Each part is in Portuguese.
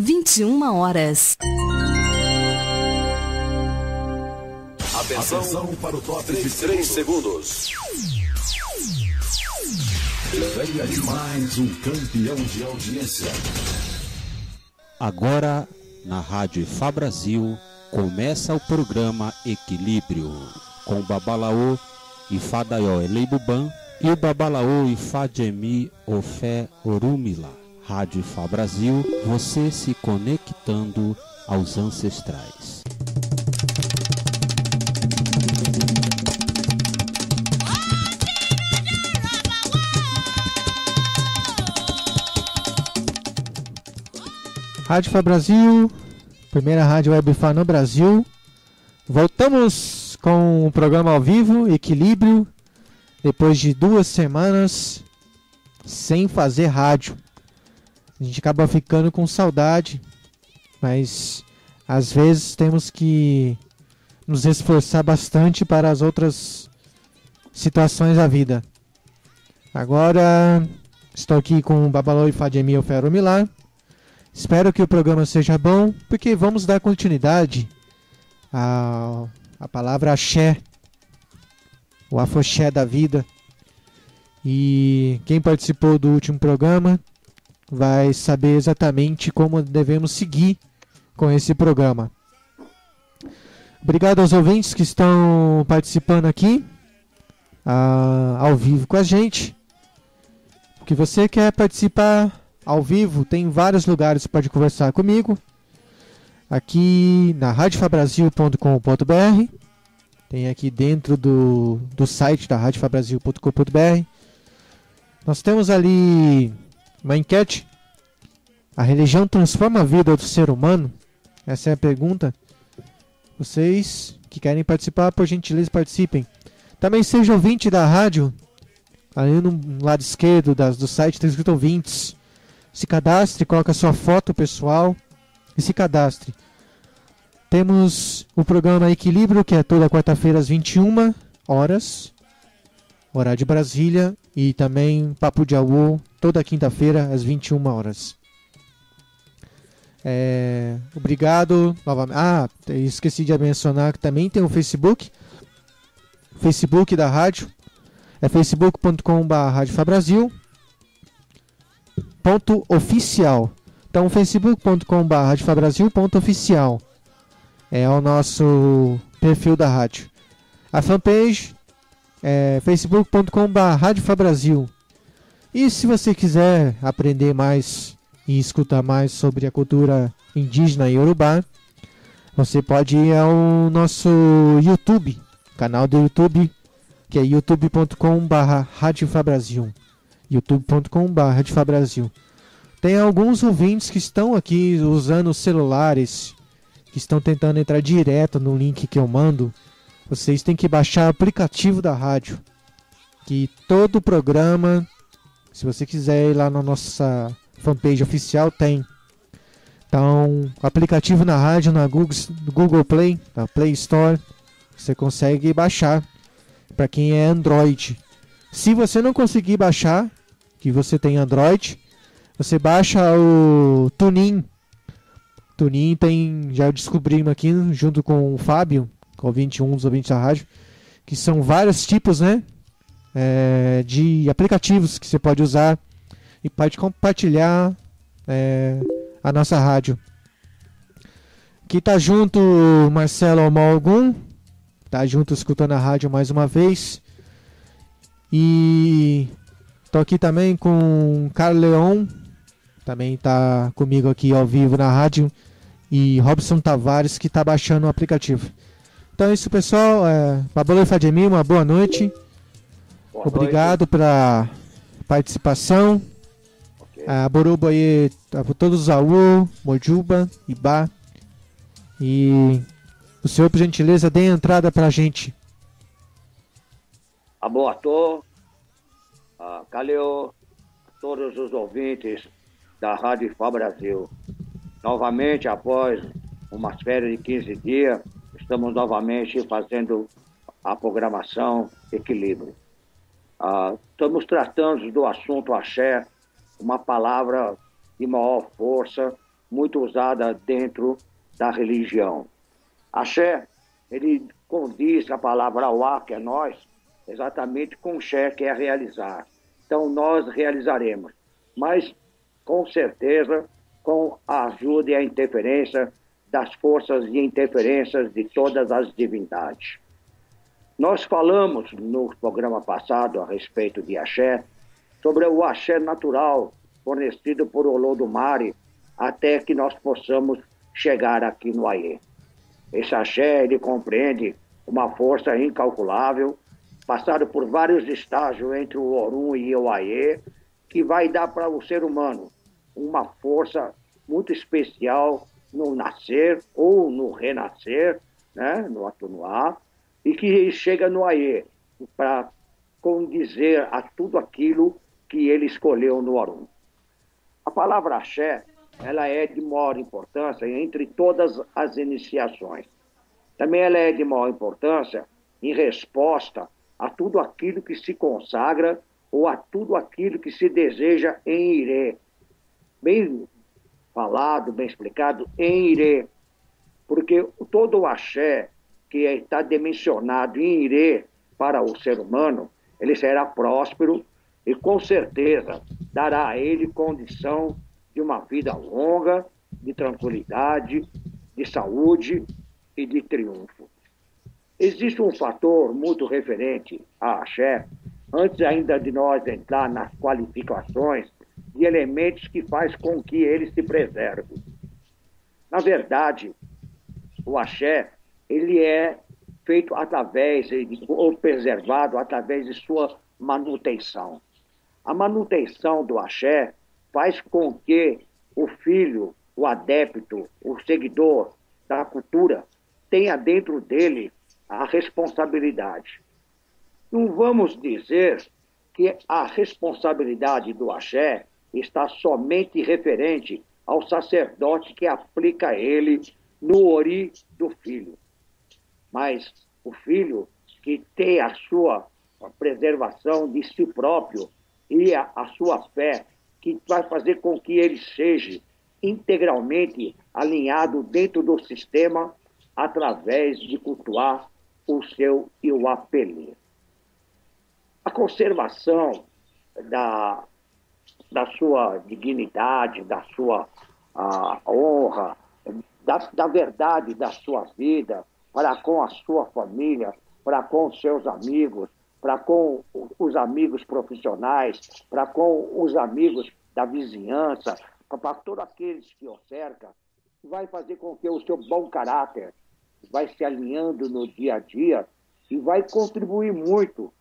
21 horas. Atenção para o top de 3 segundos. Venha de mais um campeão de audiência. Agora, na Rádio Ifá Brasil, começa o programa Equilíbrio, com o Babalaô Ifá Daió Eleibuban e o Babalaô Ifá Jemi Ofé Orumila. Rádio Ifá Brasil, você se conectando aos ancestrais. Rádio Ifá Brasil, primeira rádio web Ifá no Brasil. Voltamos com o programa ao vivo, Equilíbrio, depois de 2 semanas sem fazer rádio. A gente acaba ficando com saudade, mas às vezes temos que nos esforçar bastante para as outras situações da vida. Agora estou aqui com o Babalaô Ifá Jemi Ofé Orumila. Espero que o programa seja bom, porque vamos dar continuidade à palavra axé, o afoxé da vida. E quem participou do último programa vai saber exatamente como devemos seguir com esse programa. Obrigado aos ouvintes que estão participando aqui ao vivo com a gente. Que você quer participar ao vivo, tem vários lugares para conversar comigo. Aqui na radiofabrasil.com.br, tem aqui dentro do site da radiofabrasil.com.br. Nós temos ali uma enquete. A religião transforma a vida do ser humano? Essa é a pergunta. Vocês que querem participar, por gentileza, participem. Também seja ouvinte da rádio. Ali no lado esquerdo do site está escrito ouvintes. Se cadastre, coloca sua foto pessoal e se cadastre. Temos o programa Equilíbrio, que é toda quarta-feira às 21 horas, horário de Brasília, e também Papo de Auô, toda quinta-feira às 21 horas. Obrigado novamente. Esqueci de mencionar que também tem o Facebook da rádio, é facebook.com/radiofabrasil. .oficial. Então, facebook.com/radiofabrasil.oficial é o nosso perfil da rádio. A fanpage é facebook.com/radiofabrasil. E se você quiser aprender mais e escutar mais sobre a cultura indígena e iorubá, você pode ir ao nosso YouTube, canal do YouTube, que é youtube.com/radiofabrasil. youtube.com/radiofabrasil. Tem alguns ouvintes que estão aqui usando celulares, que estão tentando entrar direto no link que eu mando. Vocês têm que baixar o aplicativo da rádio, que todo o programa, se você quiser ir lá na nossa fanpage oficial, tem. Então, aplicativo na rádio, na Google Play, na Play Store, você consegue baixar para quem é Android. Se você não conseguir baixar, que você tem Android, você baixa o TuneIn. TuneIn tem, já descobrimos aqui, junto com o Fábio, com o 21 dos ouvintes da rádio, que são vários tipos, né, de aplicativos que você pode usar e pode compartilhar a nossa rádio. Aqui tá junto o Marcelo Almalgum, tá junto escutando a rádio mais uma vez. E tô aqui também com o Carlos Leon, também tá comigo aqui ao vivo na rádio, e Robson Tavares, que tá baixando o aplicativo. Então é isso, pessoal. Babalaô Ifá Jemi, uma boa noite. Boa Obrigado noite pela participação. Okay. Boruba aí, todos os Auô, Mojuba, Ibá. E o senhor, por gentileza, dê entrada pra gente. Abortou, Caleu, todos os ouvintes da Rádio Ifá Brasil. Novamente, após umas férias de 15 dias, estamos novamente fazendo a programação Equilíbrio. Estamos tratando do assunto axé, uma palavra de maior força muito usada dentro da religião. Axé, ele condiz a palavra Auá, que é nós, exatamente com Xé, que é realizar. Então, nós realizaremos, mas, com certeza, com a ajuda e a interferência das forças e interferências de todas as divindades. Nós falamos no programa passado a respeito de axé, sobre o axé natural fornecido por Olodumare, até que nós possamos chegar aqui no Aie. Esse axé, ele compreende uma força incalculável, passado por vários estágios entre o Orum e o Aie, que vai dar para o ser humano uma força muito especial no nascer ou no renascer, né, no Atunuá, e que chega no Aie para condizer a tudo aquilo que ele escolheu no Orum. A palavra axé, ela é de maior importância entre todas as iniciações. Também ela é de maior importância em resposta a tudo aquilo que se consagra ou a tudo aquilo que se deseja em Irê. Bem falado, bem explicado, em Irê. Porque todo o axé que está dimensionado em Irê para o ser humano, ele será próspero e com certeza dará a ele condição de uma vida longa, de tranquilidade, de saúde e de triunfo. Existe um fator muito referente a axé, antes ainda de nós entrar nas qualificações de elementos que faz com que ele se preserve. Na verdade, o axé, ele é feito através, ou preservado através de sua manutenção. A manutenção do axé faz com que o filho, o adepto, o seguidor da cultura tenha dentro dele a responsabilidade. Não vamos dizer que a responsabilidade do axé está somente referente ao sacerdote que aplica a ele no ori do filho. Mas o filho que tem a sua preservação de si próprio e a sua fé, que vai fazer com que ele seja integralmente alinhado dentro do sistema através de cultuar o seu Iuapelê. A conservação da sua dignidade, da sua honra, da verdade da sua vida para com a sua família, para com os seus amigos, para com os amigos profissionais, para com os amigos da vizinhança, para todos aqueles que o cercam, vai fazer com que o seu bom caráter vai se alinhando no dia a dia e vai contribuir muito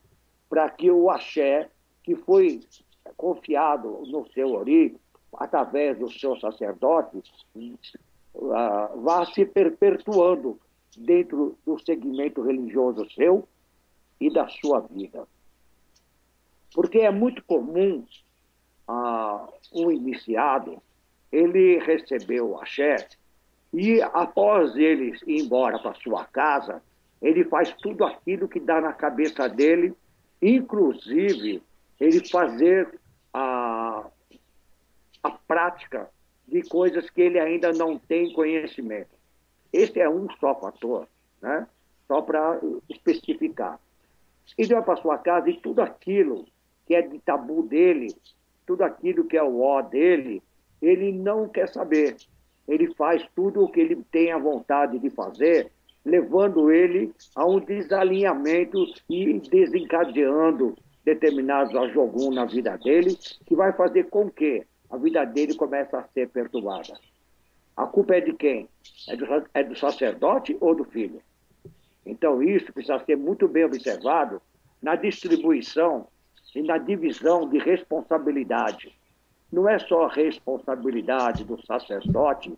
para que o axé, que foi confiado no seu ori, através do seu sacerdote, vá se perpetuando dentro do segmento religioso seu e da sua vida. Porque é muito comum um iniciado, ele recebeu o axé e após ele ir embora para sua casa, ele faz tudo aquilo que dá na cabeça dele, inclusive ele fazer a prática de coisas que ele ainda não tem conhecimento. Esse é um só fator, né? Só para especificar. Ele vai para sua casa e tudo aquilo que é de tabu dele, tudo aquilo que é o ó dele, ele não quer saber. Ele faz tudo o que ele tem a vontade de fazer, levando ele a um desalinhamento e desencadeando determinados ajogum na vida dele, que vai fazer com que a vida dele comece a ser perturbada. A culpa é de quem? É do sacerdote ou do filho? Então isso precisa ser muito bem observado na distribuição e na divisão de responsabilidade. Não é só a responsabilidade do sacerdote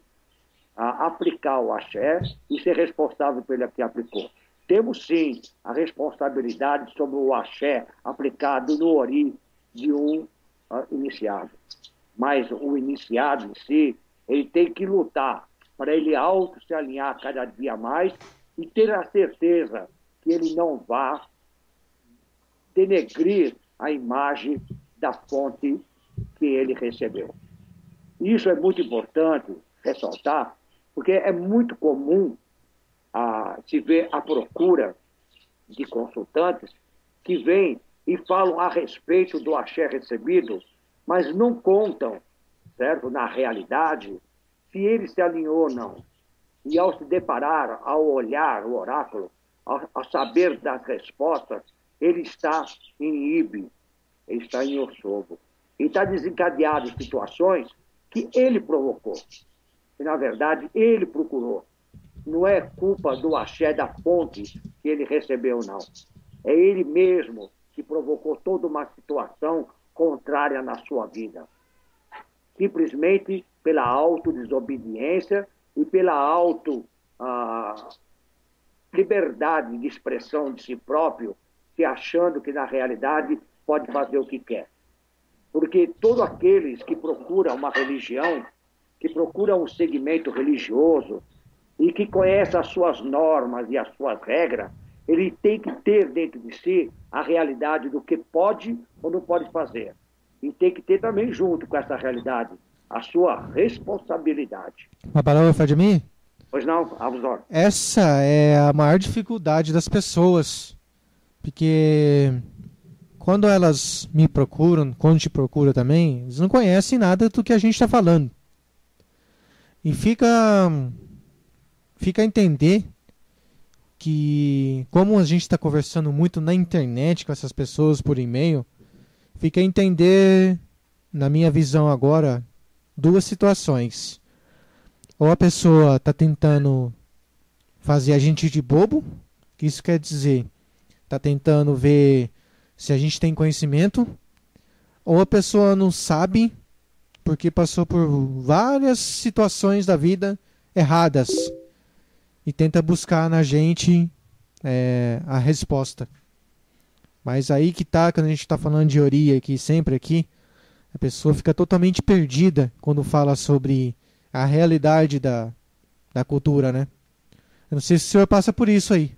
a aplicar o axé e ser responsável pelo que aplicou. Temos sim a responsabilidade sobre o axé aplicado no ori de um iniciado. Mas o iniciado em si, ele tem que lutar para ele auto se alinhar cada dia mais e ter a certeza que ele não vá denegrir a imagem da fonte que ele recebeu. Isso é muito importante ressaltar, porque é muito comum se ver a procura de consultantes que vêm e falam a respeito do axé recebido, mas não contam, certo, na realidade, se ele se alinhou ou não. E ao se deparar, ao olhar o oráculo, ao saber das respostas, ele está em Ibe, ele está em Osobo. E está desencadeado em situações que ele provocou, que na verdade ele procurou. Não é culpa do axé da fonte que ele recebeu, não. É ele mesmo que provocou toda uma situação contrária na sua vida. Simplesmente pela autodesobediência e pela liberdade de expressão de si próprio, se achando que na realidade pode fazer o que quer. Porque todos aqueles que procuram uma religião, que procuram um segmento religioso e que conhecem as suas normas e as suas regras, ele tem que ter dentro de si a realidade do que pode ou não pode fazer. E tem que ter também, junto com essa realidade, a sua responsabilidade. Babalaô Fadimi? Pois não, Abusor? Essa é a maior dificuldade das pessoas. Porque quando elas me procuram, quando te procuram também, eles não conhecem nada do que a gente está falando. E fica a entender que, como a gente está conversando muito na internet com essas pessoas por e-mail, fica a entender, na minha visão agora, duas situações. Ou a pessoa está tentando fazer a gente de bobo, que isso quer dizer, está tentando ver se a gente tem conhecimento, ou a pessoa não sabe porque passou por várias situações da vida erradas e tenta buscar na gente a resposta. Mas aí que tá, quando a gente está falando de Ori aqui, sempre aqui, a pessoa fica totalmente perdida quando fala sobre a realidade da cultura, né? Eu não sei se o senhor passa por isso aí.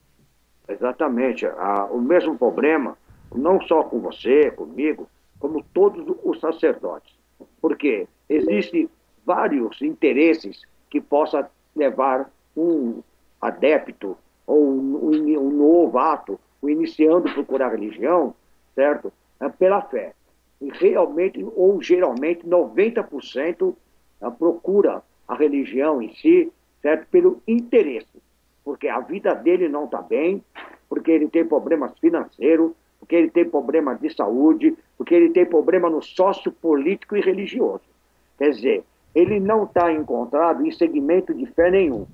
Exatamente. O mesmo problema, não só com você, comigo, como todos os sacerdotes. Porque existem vários interesses que possam levar um adepto ou um novato, o iniciando a procurar religião, certo? Pela fé. E realmente, ou geralmente, 90% procura a religião em si, certo? Pelo interesse. Porque a vida dele não está bem, porque ele tem problemas financeiros, porque ele tem problema de saúde, porque ele tem problema no sociopolítico e religioso. Quer dizer, ele não está encontrado em segmento de fé nenhum.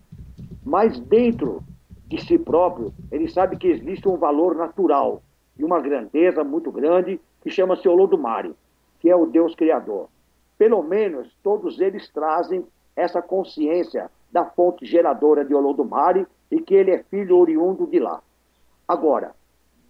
Mas dentro de si próprio, ele sabe que existe um valor natural e uma grandeza muito grande que chama-se Olodumare, que é o Deus Criador. Pelo menos todos eles trazem essa consciência da fonte geradora de Olodumare e que ele é filho oriundo de lá. Agora,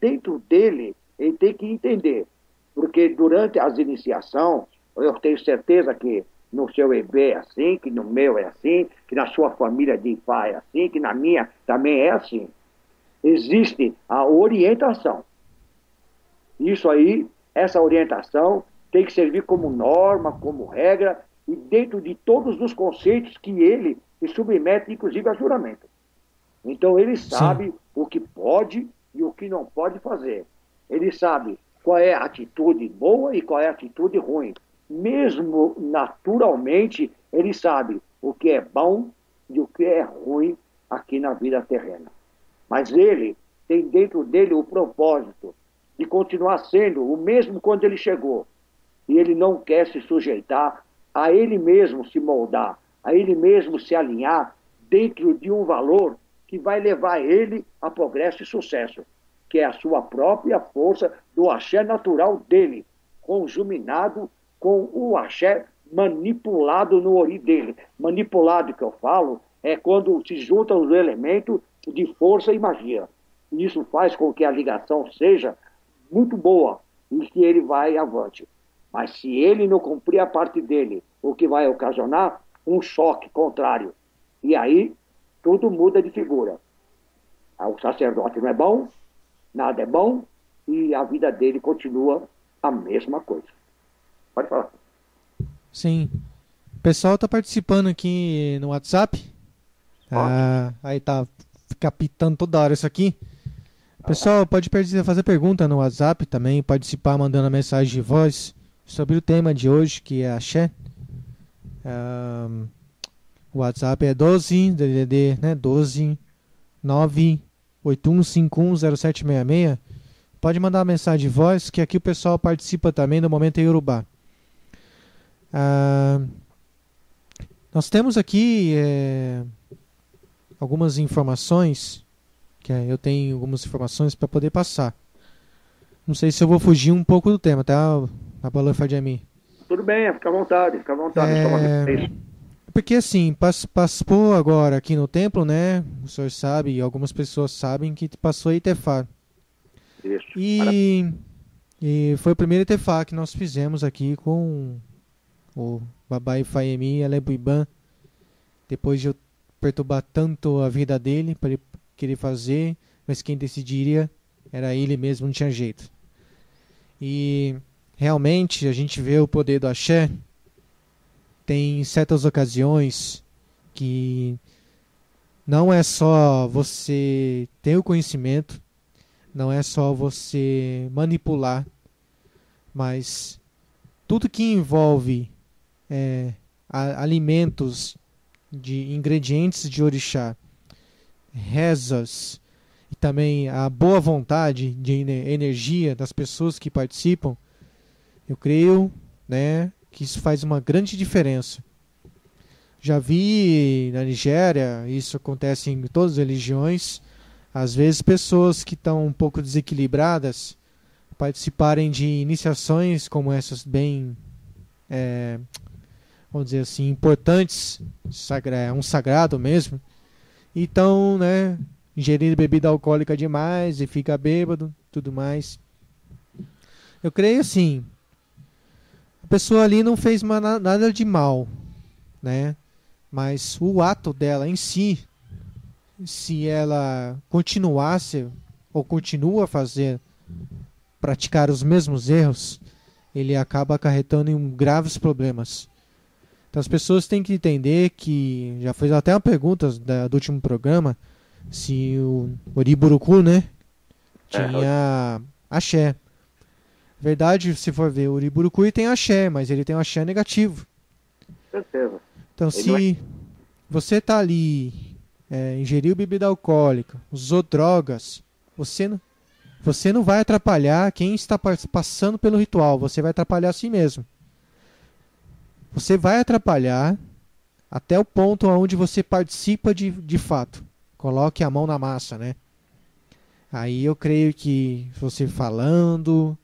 dentro dele, ele tem que entender, porque durante as iniciações, eu tenho certeza que no seu EB é assim, que no meu é assim, que na sua família de pai é assim, que na minha também é assim. Existe a orientação. Isso aí, essa orientação tem que servir como norma, como regra, e dentro de todos os conceitos que ele se submete, inclusive a juramento. Então ele sabe o que pode e o que não pode fazer. Ele sabe qual é a atitude boa e qual é a atitude ruim. Mesmo naturalmente, ele sabe o que é bom e o que é ruim aqui na vida terrena. Mas ele tem dentro dele o propósito de continuar sendo o mesmo quando ele chegou. E ele não quer se sujeitar a ele mesmo se moldar, a ele mesmo se alinhar dentro de um valor que vai levar ele a progresso e sucesso, que é a sua própria força do axé natural dele, conjuminado com o axé manipulado no ori dele. Manipulado, que eu falo, é quando se juntam os elementos de força e magia. E isso faz com que a ligação seja muito boa e que ele vai avante. Mas se ele não cumprir a parte dele, o que vai ocasionar um choque contrário. E aí, tudo muda de figura. O sacerdote não é bom, nada é bom, e a vida dele continua a mesma coisa. Pode falar. Sim. O pessoal tá participando aqui no WhatsApp. Aí tá fica pitando toda hora isso aqui. Pessoal, pode fazer pergunta no WhatsApp também, participar mandando a mensagem de voz sobre o tema de hoje, que é axé. O WhatsApp é 12 DDD, né? 12 981510766. Pode mandar uma mensagem de voz, que aqui o pessoal participa também do Momento Iorubá. Nós temos aqui algumas informações, eu tenho algumas informações para poder passar. Não sei se eu vou fugir um pouco do tema, tá, Babalô Fadiami? Tudo bem, fica à vontade, Porque assim, passou agora aqui no templo, né? O senhor sabe, e algumas pessoas sabem que passou a Itefá. Isso. E foi o primeiro Itefá que nós fizemos aqui com o Babá Ifaemi e Alebuiban. Depois de eu perturbar tanto a vida dele para ele querer fazer, mas quem decidiria era ele mesmo, não tinha jeito. E realmente a gente vê o poder do axé. Tem certas ocasiões que não é só você ter o conhecimento, não é só você manipular, mas tudo que envolve alimentos, de ingredientes de orixá, rezas e também a boa vontade de energia das pessoas que participam, eu creio, né, que isso faz uma grande diferença. Já vi na Nigéria, isso acontece em todas as religiões, às vezes pessoas que estão um pouco desequilibradas participarem de iniciações como essas bem, vamos dizer assim, importantes, um sagrado mesmo, e estão, né, ingerindo bebida alcoólica demais e fica bêbado, tudo mais. Eu creio assim, a pessoa ali não fez nada de mal, né? Mas o ato dela em si, se ela continuasse ou continua a praticar os mesmos erros, ele acaba acarretando em graves problemas. Então as pessoas têm que entender que, já fez até uma pergunta do último programa, se o Oriburuku, né, tinha axé. Verdade, se for ver, o Uriburucui tem axé, mas ele tem um axé negativo. Certeza. Então, se você está ali, ingeriu bebida alcoólica, usou drogas, você não vai atrapalhar quem está passando pelo ritual, você vai atrapalhar a si mesmo. Você vai atrapalhar até o ponto onde você participa de fato. Coloque a mão na massa, né? Aí eu creio que você falando,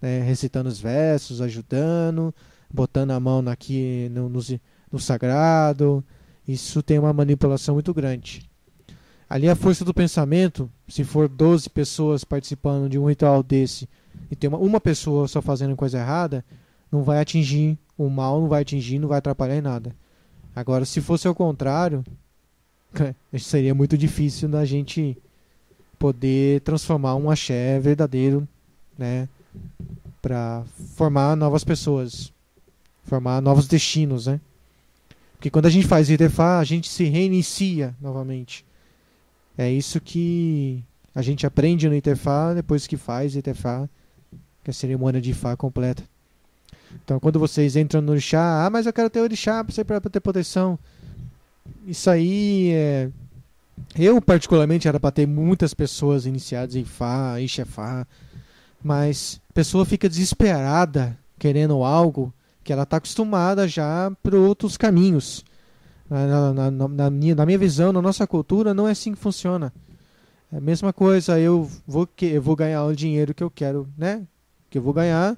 recitando os versos, ajudando, botando a mão no sagrado, isso tem uma manipulação muito grande. Ali a força do pensamento, se for 12 pessoas participando de um ritual desse e tem uma pessoa só fazendo coisa errada, não vai atingir o mal, não vai atrapalhar em nada. Agora, se fosse ao contrário, seria muito difícil da gente poder transformar um axé verdadeiro, né, para formar novas pessoas, formar novos destinos, né? Porque quando a gente faz Itefá, a gente se reinicia novamente. É isso que a gente aprende no Itefá depois que faz Itefá, que é a cerimônia de Ifá completa. Então, quando vocês entram no orixá, mas eu quero ter orixá para ter proteção. Isso aí eu, particularmente, era para ter muitas pessoas iniciadas em Ifá, Ixefá, mas a pessoa fica desesperada querendo algo que ela está acostumada já por outros caminhos. Na minha visão, na nossa cultura, não é assim que funciona. É a mesma coisa, eu vou ganhar o dinheiro que eu quero, né? Que eu vou ganhar,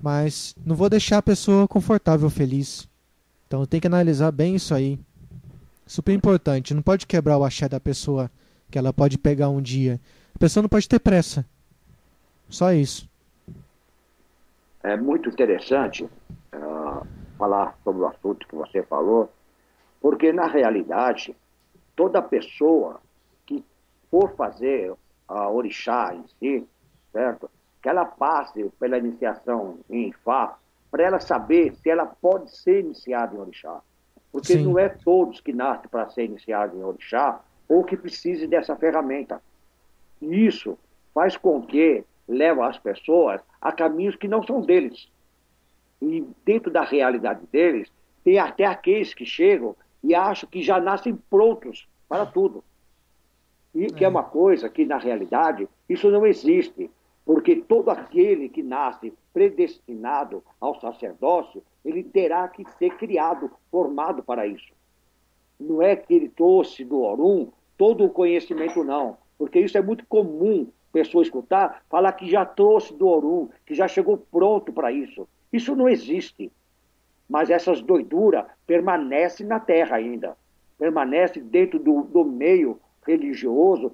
mas não vou deixar a pessoa confortável, feliz. Então tem que analisar bem isso aí. Super importante, não pode quebrar o axé da pessoa, que ela pode pegar um dia. A pessoa não pode ter pressa. Só isso. É muito interessante falar sobre o assunto que você falou, porque na realidade, toda pessoa que for fazer a orixá em si, certo? Que ela passe pela iniciação em Ifá, para ela saber se ela pode ser iniciada em orixá. Porque Sim. não é todos que nascem para ser iniciados em orixá ou que precisem dessa ferramenta. E isso faz com que leva as pessoas a caminhos que não são deles. E dentro da realidade deles, tem até aqueles que chegam e acham que já nascem prontos para tudo. E que é uma coisa que, na realidade, isso não existe. Porque todo aquele que nasce predestinado ao sacerdócio, ele terá que ser criado, formado para isso. Não é que ele trouxe do Orum todo o conhecimento, não. Porque isso é muito comum, pessoa escutar, falar que já trouxe do Orum, que já chegou pronto para isso. Isso não existe. Mas essas doiduras permanecem na Terra ainda. Permanecem dentro do meio religioso,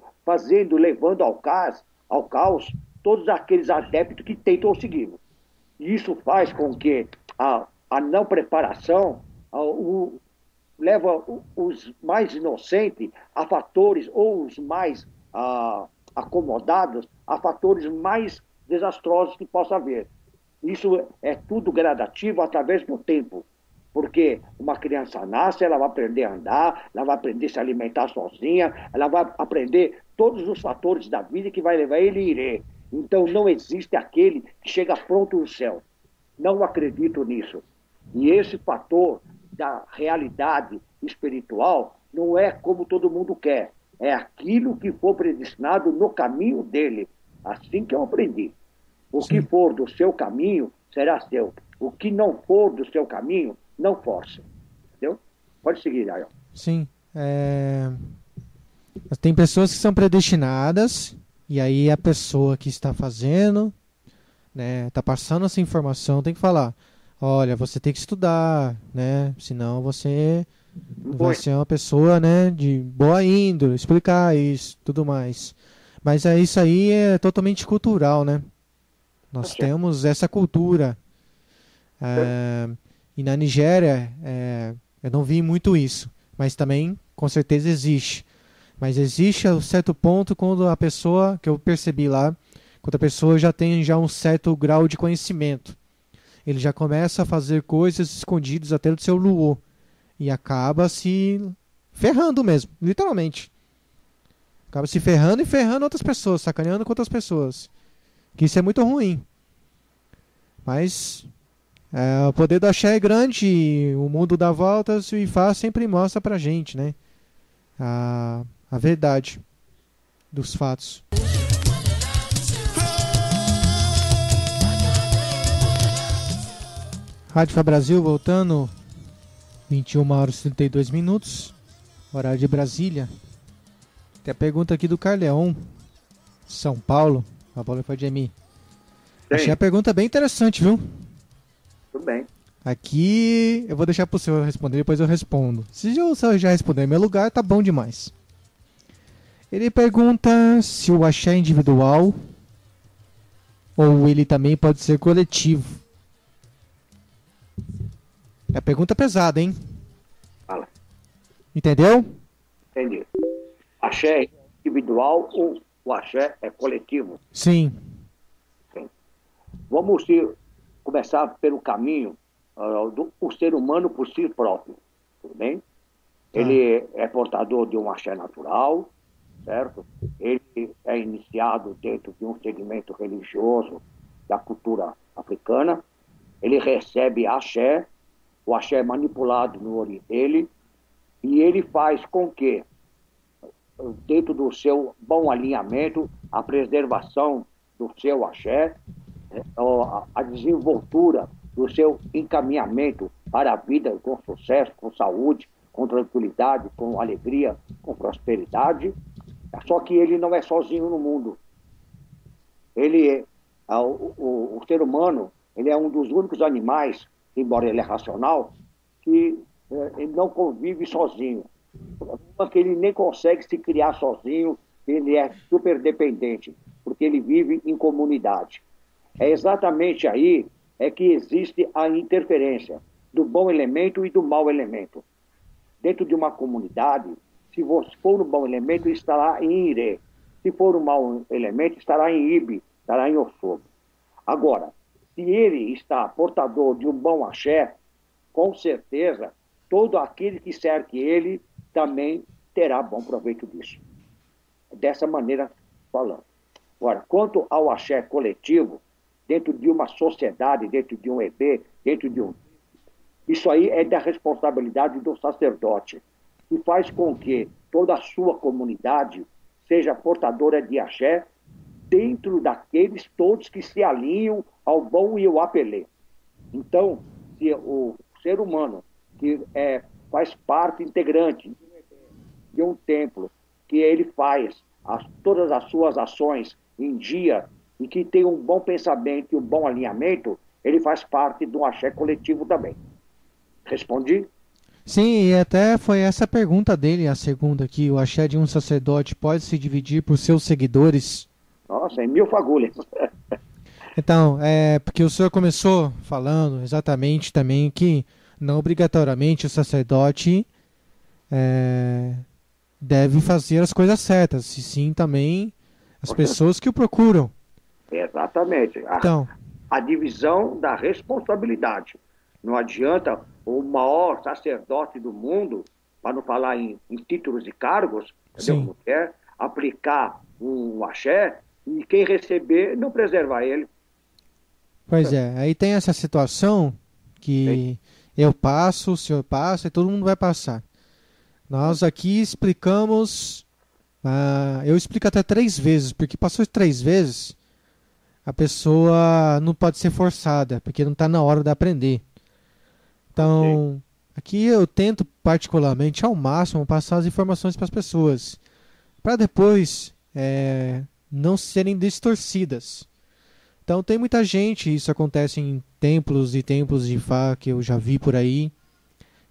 levando ao caos todos aqueles adeptos que tentam segui-lo. E isso faz com que a não preparação leva os mais inocentes a fatores, ou os mais acomodados, a fatores mais desastrosos que possa haver. Isso é tudo gradativo através do tempo. Porque uma criança nasce, ela vai aprender a andar, ela vai aprender a se alimentar sozinha, ela vai aprender todos os fatores da vida que vai levar ele a ir. Então não existe aquele que chega pronto no céu. Não acredito nisso. E esse fator da realidade espiritual não é como todo mundo quer. É aquilo que for predestinado no caminho dele. Assim que eu aprendi. O que for do seu caminho, será seu. O que não for do seu caminho, não force. Entendeu? Pode seguir, Ariel. Sim. Tem pessoas que são predestinadas, e aí a pessoa que está fazendo, né, está passando essa informação, tem que falar: olha, você tem que estudar, né? Senão você vai ser uma pessoa, né, de boa índole, explicar isso, tudo mais. Mas isso aí é totalmente cultural, né? Nós temos essa cultura. E na Nigéria, eu não vi muito isso, mas também, com certeza, existe. Mas existe a um certo ponto quando a pessoa, que eu percebi lá, quando a pessoa já tem um certo grau de conhecimento. Ele já começa a fazer coisas escondidas até do seu luô. E acaba se ferrando mesmo, literalmente. Acaba se ferrando e ferrando outras pessoas, sacaneando com outras pessoas. Que isso é muito ruim. Mas o poder do axé é grande, e o mundo dá voltas, e o Ifá sempre mostra pra gente, né? A verdade dos fatos. Rádio Fá Brasil voltando, 21h32, horário de Brasília. Tem a pergunta aqui do Carleão, São Paulo. A bola foi de mim. Achei a pergunta bem interessante, viu? Tudo bem. Aqui eu vou deixar pro senhor responder, depois eu respondo. Se o senhor já responder em meu lugar, tá bom demais. Ele pergunta se o axé é individual ou ele também pode ser coletivo. É a pergunta pesada, hein? Fala. Entendeu? Entendi. Axé é individual ou o axé é coletivo? Sim. Sim. Vamos começar pelo caminho do ser humano por si próprio. Tudo bem? Ele é portador de um axé natural, certo? Ele é iniciado dentro de um segmento religioso da cultura africana. Ele recebe axé, o axé é manipulado no olho dele, e ele faz com que, dentro do seu bom alinhamento, a preservação do seu axé, a desenvoltura do seu encaminhamento para a vida com sucesso, com saúde, com tranquilidade, com alegria, com prosperidade. Só que ele não é sozinho no mundo. O ser humano, ele é um dos únicos animais, embora ele é racional, que ele não convive sozinho. Porque ele nem consegue se criar sozinho, ele é super dependente, porque ele vive em comunidade. É exatamente aí que existe a interferência do bom elemento e do mau elemento. Dentro de uma comunidade, se você for no bom elemento, estará em Ire. Se for no mau elemento, estará em Ibe, estará em Osobo. Agora, se ele está portador de um bom axé, com certeza, todo aquele que cerque ele também terá bom proveito disso. Dessa maneira falando. Agora, quanto ao axé coletivo, dentro de uma sociedade, dentro de um EB, dentro de um... Isso aí é da responsabilidade do sacerdote, que faz com que toda a sua comunidade seja portadora de axé, dentro daqueles todos que se alinham ao bom e ao apelê. Então, se o ser humano que faz parte integrante de um templo, que ele faz todas as suas ações em dia e que tem um bom pensamento e um bom alinhamento, ele faz parte do axé coletivo também. Respondi? Sim, e até foi essa pergunta dele, a segunda aqui. O axé de um sacerdote pode se dividir por seus seguidores? Nossa, em 1000 fagulhas. Então, porque o senhor começou falando exatamente também que não obrigatoriamente o sacerdote deve fazer as coisas certas, e sim também as pessoas que o procuram. Exatamente. Então, A divisão da responsabilidade. Não adianta o maior sacerdote do mundo, para não falar em títulos e cargos, entendeu? Aplicar um axé e quem receber não preservar ele. pois aí tem essa situação que eu passo, o senhor passa e todo mundo vai passar. Nós aqui explicamos, eu explico até 3 vezes, porque passou 3 vezes, a pessoa não pode ser forçada, porque não está na hora de aprender. Então, aqui eu tento particularmente ao máximo passar as informações para as pessoas, para depois não serem distorcidas. Então tem muita gente, isso acontece em templos e templos de Fá que eu já vi por aí,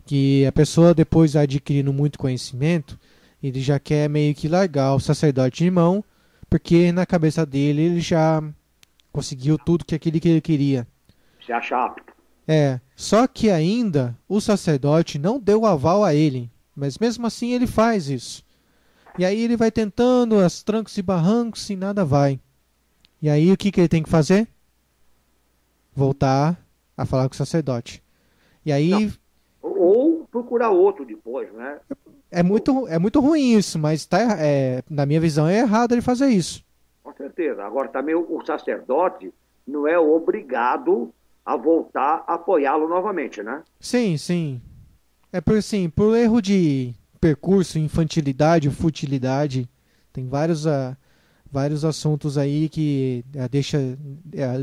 que a pessoa depois adquirindo muito conhecimento, ele já quer meio que largar o sacerdote de mão, porque na cabeça dele ele já conseguiu tudo que aquele que ele queria. Se acha apto. Só que ainda o sacerdote não deu aval a ele, mas mesmo assim ele faz isso. E aí ele vai tentando as trancos e barrancos e nada vai. E aí o que ele tem que fazer? Voltar a falar com o sacerdote. E aí... Não. Ou procurar outro depois, né? É muito ruim isso, mas na minha visão é errado ele fazer isso. Com certeza. Agora também o sacerdote não é obrigado a voltar a apoiá-lo novamente, né? Sim, sim. Por erro de percurso, infantilidade, futilidade, tem vários assuntos aí que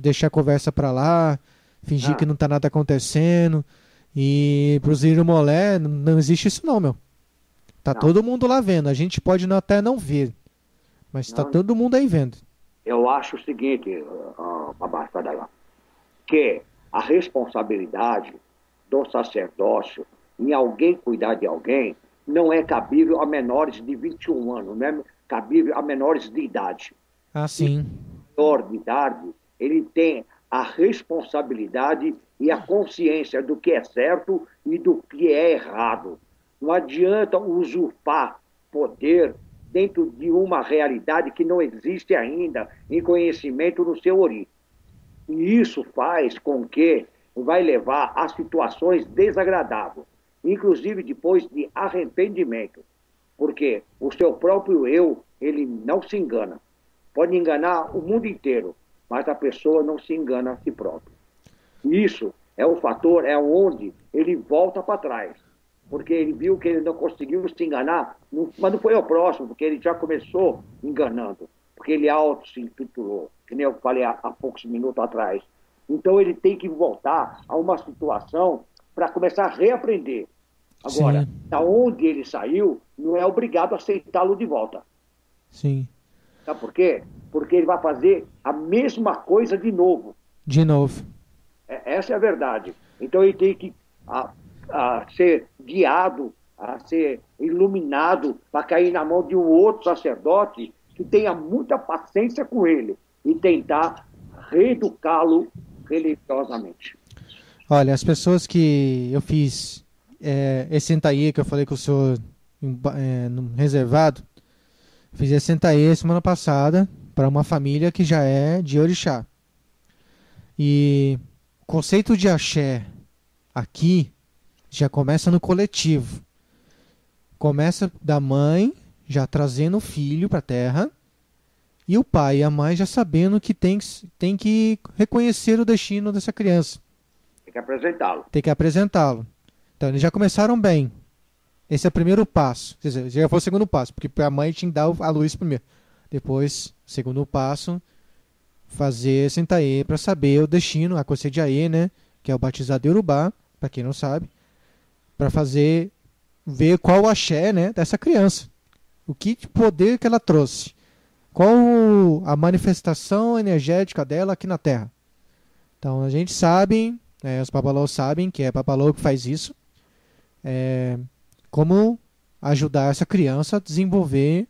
deixa a conversa pra lá, fingir que não tá nada acontecendo, e pros irmãos não existe isso não, meu. Tá todo mundo lá vendo, a gente pode até não ver, mas tá todo mundo aí vendo. Eu acho o seguinte, Babá, que a responsabilidade do sacerdócio em alguém cuidar de alguém não é cabível a menores de 21 anos, não é cabível a menores de idade. Sim. O menor de idade, ele tem a responsabilidade e a consciência do que é certo e do que é errado. Não adianta usurpar poder dentro de uma realidade que não existe ainda em conhecimento no seu origem. E isso faz com que vai levar a situações desagradáveis, inclusive depois de arrependimento, porque o seu próprio eu, ele não se engana. Pode enganar o mundo inteiro, mas a pessoa não se engana a si própria. Isso é o fator, é onde ele volta para trás, porque ele viu que ele não conseguiu se enganar, mas não foi ao próximo, porque ele já começou enganando, porque ele auto se intitulou, que nem eu falei há poucos minutos atrás. Então ele tem que voltar a uma situação para começar a reaprender. Agora, da onde ele saiu, não é obrigado a aceitá-lo de volta. Sim. Sabe por quê? Porque ele vai fazer a mesma coisa de novo. De novo. Essa é a verdade. Então ele tem que ser guiado, a ser iluminado para cair na mão de um outro sacerdote que tenha muita paciência com ele e tentar reeducá-lo religiosamente. Olha, as pessoas que eu fiz esse entaí que eu falei com o senhor no reservado, fiz esse entaí semana passada para uma família que já é de orixá. E o conceito de axé aqui já começa no coletivo. Começa da mãe já trazendo o filho para a terra e o pai e a mãe já sabendo que tem que reconhecer o destino dessa criança. Tem que apresentá-lo. Tem que apresentá-lo. Então eles já começaram bem. Esse é o primeiro passo. Quer dizer, já foi o segundo passo, porque a mãe tinha que dar a luz primeiro. Depois, o segundo passo, fazer Sentaê para saber o destino, a Kosé de Aê, né? Que é o batizado Yorubá, para quem não sabe, para ver qual o axé, né, dessa criança. O que de poder que ela trouxe. Qual a manifestação energética dela aqui na Terra. Então a gente sabe, os babalaos sabem que é babalao que faz isso. Como ajudar essa criança a desenvolver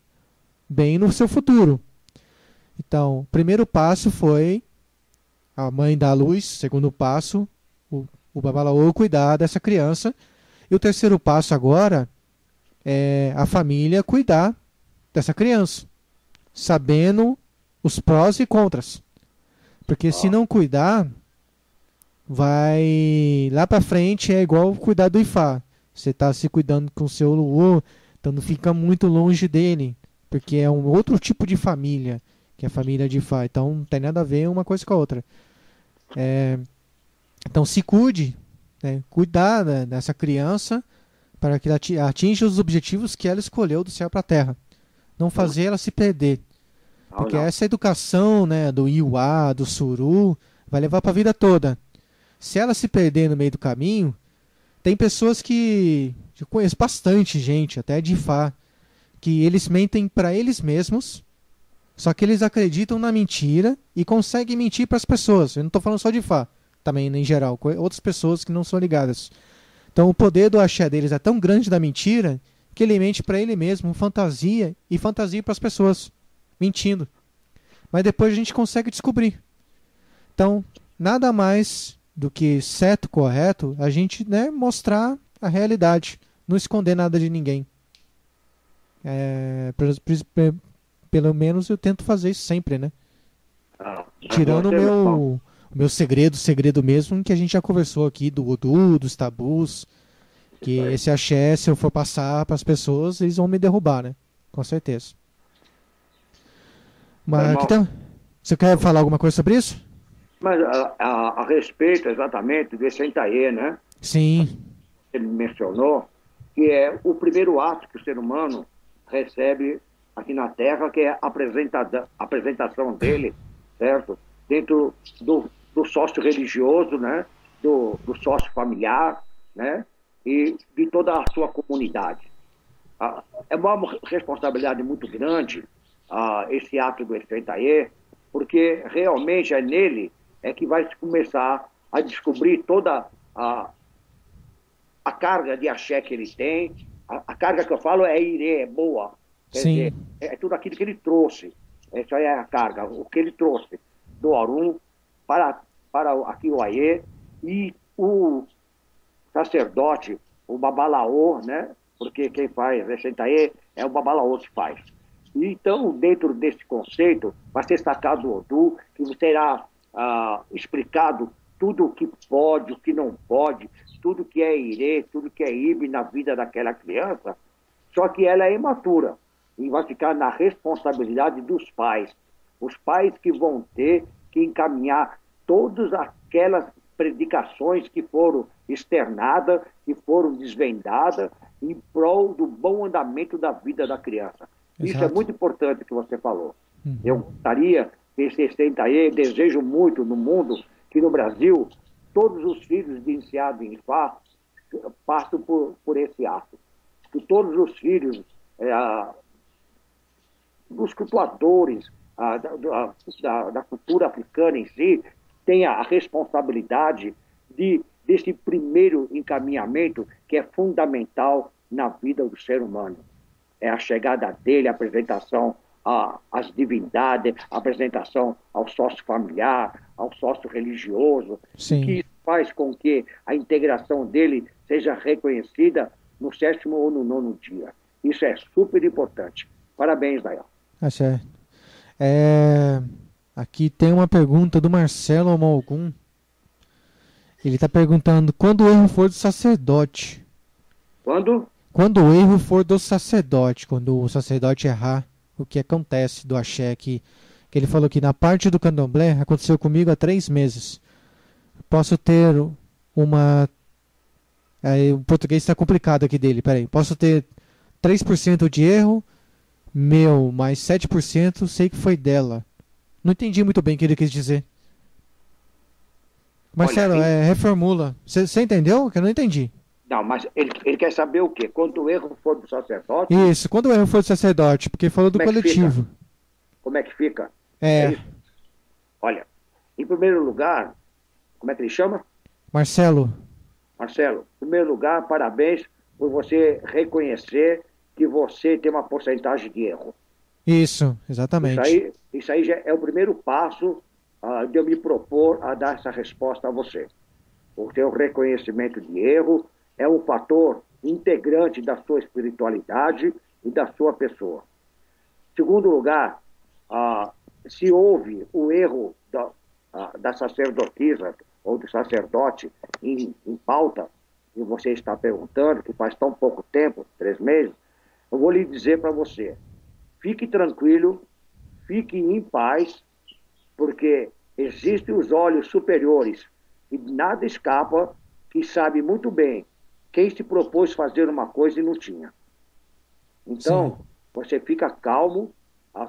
bem no seu futuro. Então, o primeiro passo foi a mãe dar a luz. Segundo passo, o babalaô cuidar dessa criança. E o terceiro passo agora é a família cuidar dessa criança, sabendo os prós e contras. Porque se não cuidar, vai lá para frente é igual cuidar do Ifá. Você está se cuidando com o seu Luô, então não fica muito longe dele, porque é um outro tipo de família, que é a família de Ifá. Então não tem nada a ver uma coisa com a outra. Então se cuide, né? Cuidar dessa criança para que ela atinja os objetivos que ela escolheu do céu para a terra. Não fazer ela se perder. Porque essa educação, né, do Iuá, do Suru, vai levar para a vida toda. Se ela se perder no meio do caminho, tem pessoas que... Eu conheço bastante gente, até de Ifá, que eles mentem para eles mesmos, só que eles acreditam na mentira e conseguem mentir para as pessoas. Eu não estou falando só de Ifá, também em geral, outras pessoas que não são ligadas. Então o poder do axé deles é tão grande da mentira que ele mente para ele mesmo, fantasia para as pessoas, mentindo. Mas depois a gente consegue descobrir. Então, nada mais do que certo, correto, a gente, né, mostrar a realidade, não esconder nada de ninguém. Pelo menos eu tento fazer isso sempre, né? Tirando o meu segredo mesmo, que a gente já conversou aqui, do Odu, dos tabus, que esse axé, se eu for passar para as pessoas, eles vão me derrubar, né? Com certeza. Mas então, você quer falar alguma coisa sobre isso? Mas a respeito exatamente desse Sentaê, né? Sim. Ele mencionou que é o primeiro ato que o ser humano recebe aqui na Terra, que é a apresentação dele, certo? Dentro do sócio religioso, né? Do sócio familiar, né? E de toda a sua comunidade. É uma responsabilidade muito grande esse ato do Sentaê, porque realmente é nele que vai começar a descobrir toda a carga de axé que ele tem. A carga que eu falo é irê, é boa. Quer dizer, é tudo aquilo que ele trouxe. Essa é a carga, o que ele trouxe do Orum para aqui o Aê, e o sacerdote, o babalaô, né? Porque quem faz esse Sentaê é o babalaô que faz. E então, dentro desse conceito, vai ser sacado o Odu, que será explicado tudo o que pode, o que não pode, tudo que é irê, tudo que é ibe na vida daquela criança, só que ela é imatura e vai ficar na responsabilidade dos pais. Os pais que vão ter que encaminhar todas aquelas predicações que foram externadas, que foram desvendadas, em prol do bom andamento da vida da criança. Exato. Isso é muito importante que você falou. Eu gostaria que esse Sentaê, desejo muito no mundo, que no Brasil, todos os filhos de iniciado em Ifá passam por esse ato. Que todos os filhos dos cultuadores da cultura africana em si tenham a responsabilidade desse primeiro encaminhamento que é fundamental na vida do ser humano. É a chegada dele, a apresentação às divindades, a apresentação ao sócio familiar, ao sócio religioso, que isso faz com que a integração dele seja reconhecida no 7º ou no 9º dia. Isso é super importante. Parabéns, Dayal. É certo. Aqui tem uma pergunta do Marcelo Amalgum. Ele está perguntando quando o erro for do sacerdote. Quando? Quando o erro for do sacerdote, quando o sacerdote errar, o que acontece do axé aqui? Que ele falou que na parte do candomblé aconteceu comigo há 3 meses. Posso ter uma... o português está complicado aqui dele, peraí. Posso ter 3% de erro, meu, mais 7% sei que foi dela. Não entendi muito bem o que ele quis dizer. Marcelo, Olha, reformula. Você entendeu? Que eu não entendi. não, mas ele quer saber o quê? Quando o erro for do sacerdote, Isso, quando o erro for do sacerdote, porque falou do Como é que coletivo. como é que fica? É, isso? Olha, em primeiro lugar, como é que ele chama? Marcelo, Marcelo, em primeiro lugar, parabéns por você reconhecer que você tem uma porcentagem de erro. isso, exatamente. Isso aí já é o primeiro passo de eu me propor a dar essa resposta a você. O seu reconhecimento de erro é um fator integrante da sua espiritualidade e da sua pessoa. Segundo lugar, se houve o erro da sacerdotisa ou do sacerdote em pauta, e você está perguntando, que faz tão pouco tempo, 3 meses, eu vou lhe dizer para você, fique tranquilo, fique em paz, porque existem os olhos superiores e nada escapa, que sabe muito bem quem se propôs fazer uma coisa e não tinha. Então, você fica calmo,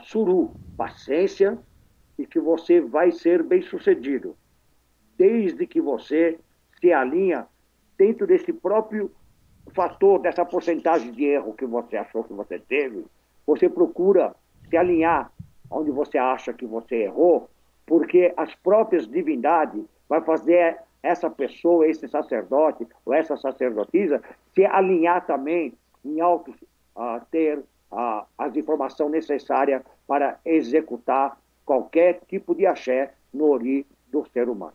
suru, paciência, e que você vai ser bem-sucedido, desde que você se alinha dentro desse próprio fator, dessa porcentagem de erro que você achou que você teve, você procura se alinhar onde você acha que você errou, porque as próprias divindades vai fazer essa pessoa, esse sacerdote ou essa sacerdotisa se alinhar também em ter as informações necessárias para executar qualquer tipo de axé no ori do ser humano.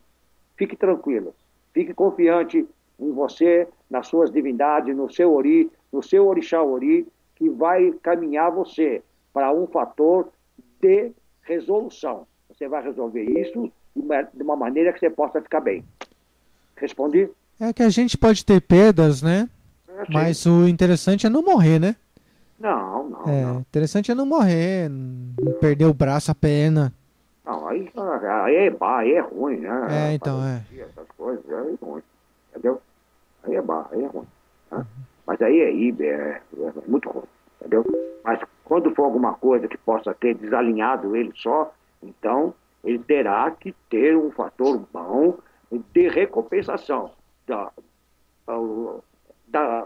Fique tranquilo, fique confiante em você, nas suas divindades, no seu ori, no seu orixá ori, que vai caminhar você para um fator de resolução. Você vai resolver isso de uma maneira que você possa ficar bem. Respondi? É que a gente pode ter perdas, né? Mas o interessante é não morrer, né? Não. O interessante é não morrer, não perder o braço, a perna. Não, aí é ruim, né? Então, Essas coisas, aí é ruim. Entendeu? Aí é ruim. Né? Mas aí é muito ruim. Entendeu? Mas quando for alguma coisa que possa ter desalinhado ele só, então ele terá que ter um fator bom de recompensação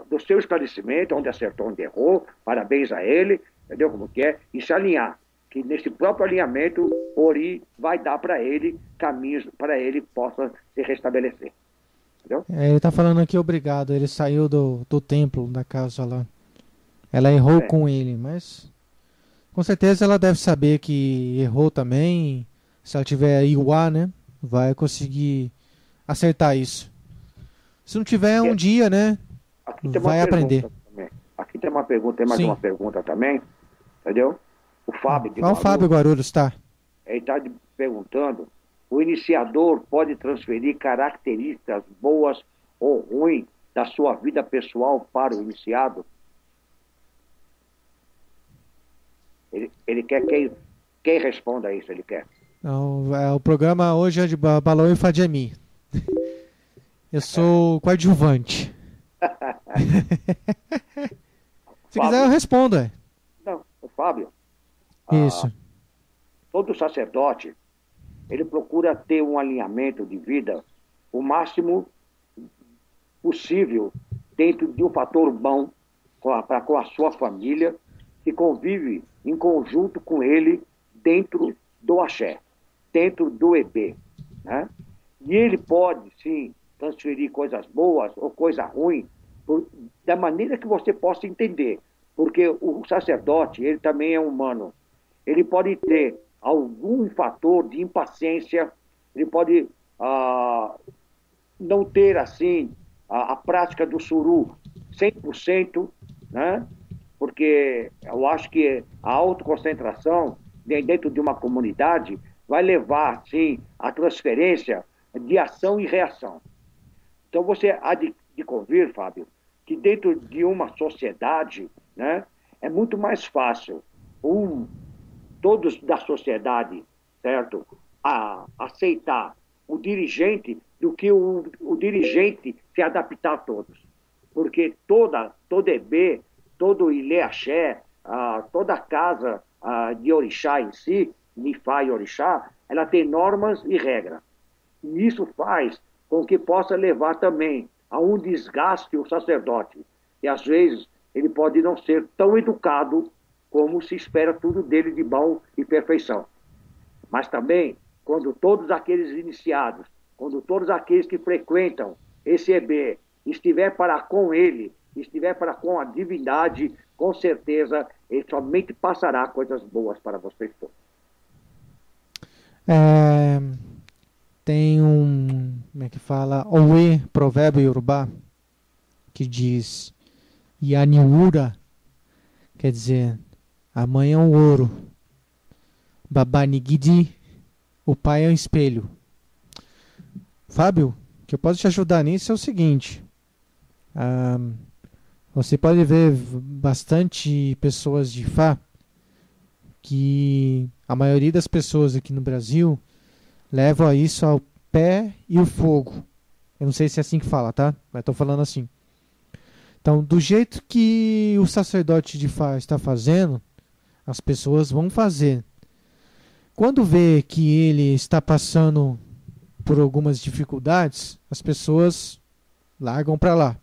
do seu esclarecimento, onde acertou, onde errou, parabéns a ele, entendeu como que é? E se alinhar, que nesse próprio alinhamento, Ori vai dar para ele caminhos para ele possa se restabelecer. Entendeu? Ele tá falando aqui obrigado, ele saiu do templo, da casa lá. Ela errou com ele, mas com certeza ela deve saber que errou também. Se ela tiver Iwa, né, vai conseguir acertar isso. Se não tiver um dia, né, vai aprender. Também. Aqui tem uma pergunta, tem mais uma pergunta também, entendeu? O Fábio de Guarulhos. O Fábio Guarulhos, tá? Ele está perguntando, o iniciador pode transferir características boas ou ruins da sua vida pessoal para o iniciado? Ele quer quem responda isso, ele quer. Não, o programa hoje é de Balaô e Fadiemi. Eu sou coadjuvante. Se quiser eu respondo. Não, o Fábio. Isso. Todo sacerdote, ele procura ter um alinhamento de vida o máximo possível dentro de um fator bom com a sua família, que convive em conjunto com ele dentro do axé, dentro do EB. Né? E ele pode, sim, transferir coisas boas ou coisa ruim, da maneira que você possa entender. Porque o sacerdote, ele também é humano. Ele pode ter algum fator de impaciência, ele pode não ter, assim, a prática do suru 100%, né? Porque eu acho que a autoconcentração dentro de uma comunidade vai levar, sim, a transferência de ação e reação. Então, você há de convir, Fábio, que dentro de uma sociedade, né, é muito mais fácil todos da sociedade, certo, aceitar o dirigente do que o dirigente se adaptar a todos. Porque todo EB, todo Ilê Axé, toda casa de orixá em si, Nifá e orixá, ela tem normas e regras. E isso faz com que possa levar também a um desgaste o sacerdote. E às vezes ele pode não ser tão educado como se espera tudo dele de bom e perfeição. Mas também, quando todos aqueles iniciados, quando todos aqueles que frequentam esse EB estiver para com ele, estiver para com a divindade, com certeza ele somente passará coisas boas para vocês todos. Tem como é que fala? Owe, provérbio iorubá, que diz Yaniura, quer dizer, a mãe é um ouro, Babanigidi, o pai é um espelho. Fábio, o que eu posso te ajudar nisso é o seguinte, você pode ver bastante pessoas de Fá, que a maioria das pessoas aqui no Brasil levam isso ao pé e o fogo. Eu não sei se é assim que fala, tá? Mas estou falando assim. Então, do jeito que o sacerdote de Fá está fazendo, as pessoas vão fazer. Quando vê que ele está passando por algumas dificuldades, as pessoas largam para lá.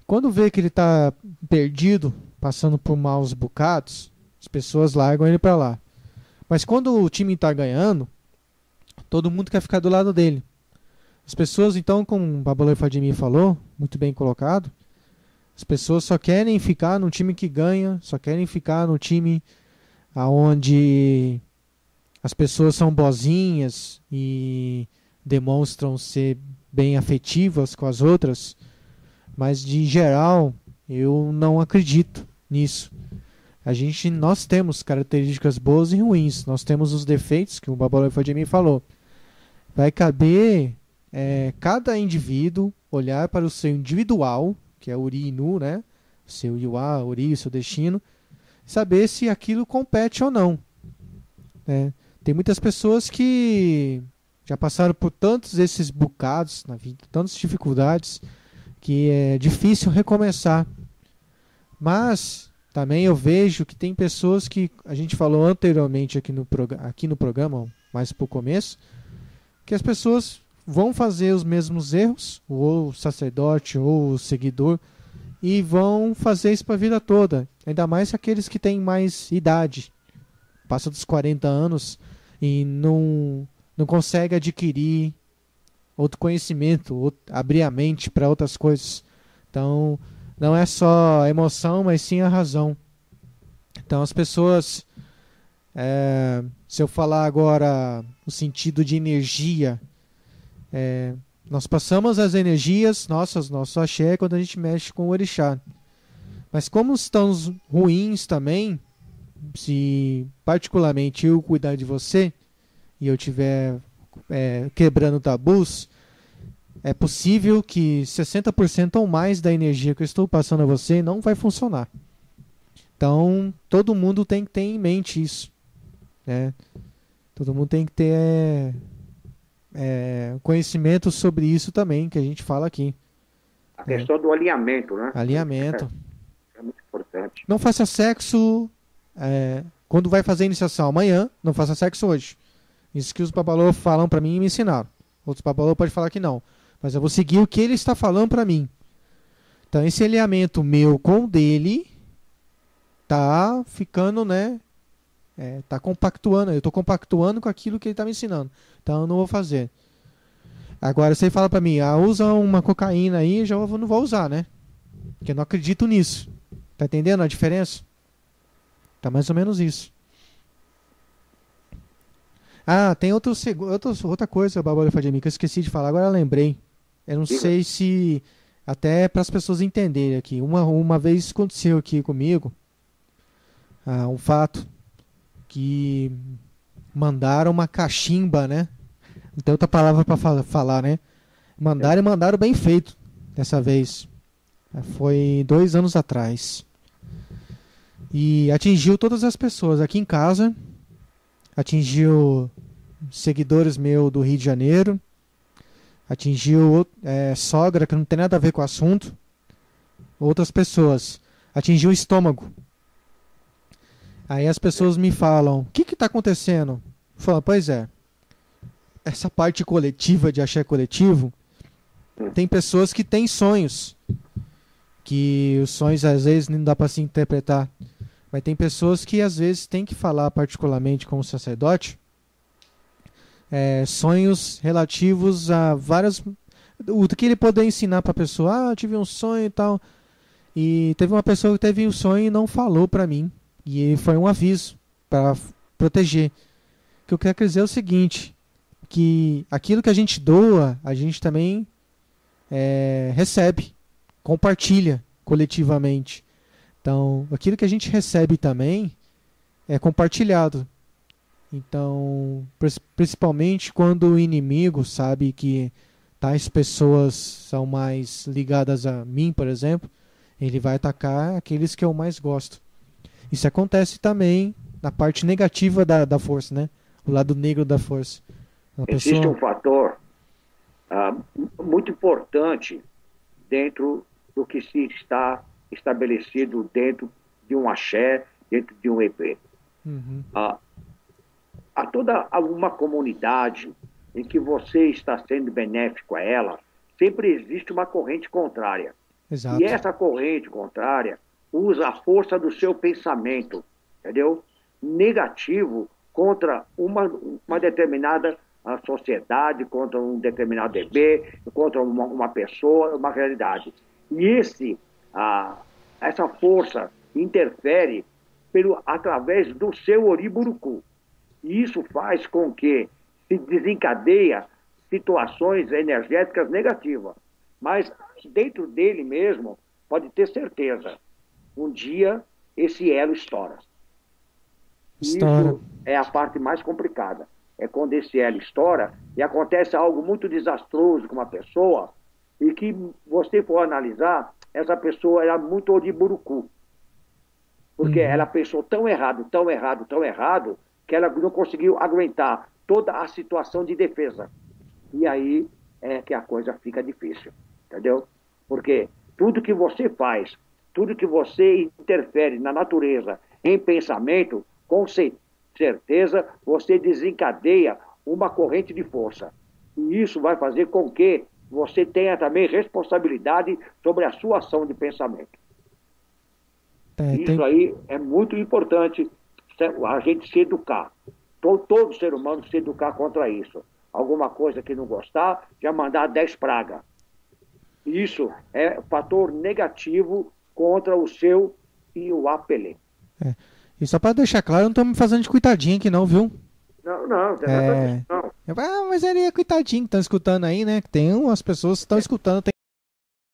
Quando vê que ele está perdido, passando por maus bocados, as pessoas largam ele para lá. Mas quando o time está ganhando, todo mundo quer ficar do lado dele. As pessoas, então, como o Babalô Fadimi falou, muito bem colocado, as pessoas só querem ficar no time que ganha, só querem ficar no time onde as pessoas são boazinhas e demonstram ser bem afetivas com as outras, mas de geral eu não acredito nisso. Nós temos características boas e ruins, nós temos os defeitos que o Babalô Fadimi falou. Vai caber cada indivíduo olhar para o seu individual, que é o Uri e Nu, né? O seu Iuá, Uri, o seu destino, saber se aquilo compete ou não. Né? Tem muitas pessoas que já passaram por tantos esses bocados na vida, tantas dificuldades, que é difícil recomeçar. Mas também eu vejo que tem pessoas que a gente falou anteriormente aqui no programa, mais para o começo, que as pessoas vão fazer os mesmos erros, ou o sacerdote ou o seguidor, e vão fazer isso para a vida toda. Ainda mais aqueles que têm mais idade, passa dos 40 anos e não consegue adquirir outro conhecimento, abrir a mente para outras coisas. Então, não é só a emoção, mas sim a razão. Então, as pessoas, se eu falar agora o sentido de energia, nós passamos as energias nosso axé, quando a gente mexe com o orixá. Mas como estão ruins também, se particularmente eu cuidar de você e eu estiver quebrando tabus, é possível que 60% ou mais da energia que eu estou passando a você não vai funcionar. Então, todo mundo tem que ter em mente isso. Né? Todo mundo tem que ter conhecimento sobre isso também, que a gente fala aqui. A questão do alinhamento, né? Alinhamento. É muito importante. Não faça sexo quando vai fazer a iniciação amanhã, não faça sexo hoje. Isso que os babalô falam para mim e me ensinaram. Outros babalô podem falar que não. Mas eu vou seguir o que ele está falando para mim. Então, esse alinhamento meu com o dele tá ficando, né? Tá compactuando. Eu estou compactuando com aquilo que ele está me ensinando. Então, eu não vou fazer. Agora, se ele fala para mim, usa uma cocaína aí, já não vou usar, né? Porque eu não acredito nisso. Tá entendendo a diferença? Tá mais ou menos isso. Tem outra coisa, Babalô Fadimi, que eu esqueci de falar, agora eu lembrei. Eu não sei se... Até para as pessoas entenderem aqui. Uma vez aconteceu aqui comigo um fato que mandaram uma cachimba, né? Não tem outra palavra para falar, né? Mandaram e mandaram bem feito dessa vez. Foi 2 anos atrás. E atingiu todas as pessoas aqui em casa. Atingiu seguidores meus do Rio de Janeiro. Atingiu sogra, que não tem nada a ver com o assunto. Outras pessoas. Atingiu o estômago. Aí as pessoas me falam, o que está acontecendo? Eu falo, pois é. Essa parte coletiva de axé coletivo, tem pessoas que têm sonhos. Que os sonhos às vezes não dá para se interpretar. Mas tem pessoas que às vezes tem que falar particularmente com o sacerdote sonhos relativos a várias... O que ele poder ensinar para a pessoa, eu tive um sonho e tal. E teve uma pessoa que teve um sonho e não falou para mim. E foi um aviso para proteger. O que eu quero dizer é o seguinte, que aquilo que a gente doa, a gente também recebe, compartilha coletivamente. Então, aquilo que a gente recebe também é compartilhado. Então, principalmente quando o inimigo sabe que tais pessoas são mais ligadas a mim, por exemplo, ele vai atacar aqueles que eu mais gosto. Isso acontece também na parte negativa da força, né? O lado negro da força. Existe um fator muito importante dentro do que se está estabelecido dentro de um axé, dentro de um EP. Uhum. Há toda uma comunidade em que você está sendo benéfico a ela, sempre existe uma corrente contrária. Exato. E essa corrente contrária usa a força do seu pensamento, entendeu? Negativo contra uma determinada sociedade, contra um determinado EB, contra uma pessoa, uma realidade. E essa força interfere através do seu oriburucu. E isso faz com que se desencadeia situações energéticas negativas. Mas dentro dele mesmo, pode ter certeza, um dia esse elo estoura. Isso é a parte mais complicada. É quando esse elo estoura e acontece algo muito desastroso com uma pessoa e que você for analisar, essa pessoa era muito oriburucu. Porque ela pensou tão errado, tão errado, tão errado, que ela não conseguiu aguentar toda a situação de defesa. E aí é que a coisa fica difícil, entendeu? Porque tudo que você faz, tudo que você interfere na natureza, em pensamento, com certeza você desencadeia uma corrente de força. E isso vai fazer com que você tenha também responsabilidade sobre a sua ação de pensamento. Isso aí é muito importante, a gente se educar. Todo ser humano se educar contra isso. Alguma coisa que não gostar, já mandar 10 pragas. Isso é fator negativo contra o seu e o apelê. E só para deixar claro, eu não estou me fazendo de coitadinho aqui não, viu? Não, não. Mas ele é coitadinho que estão escutando aí, né? Tem umas pessoas que estão escutando,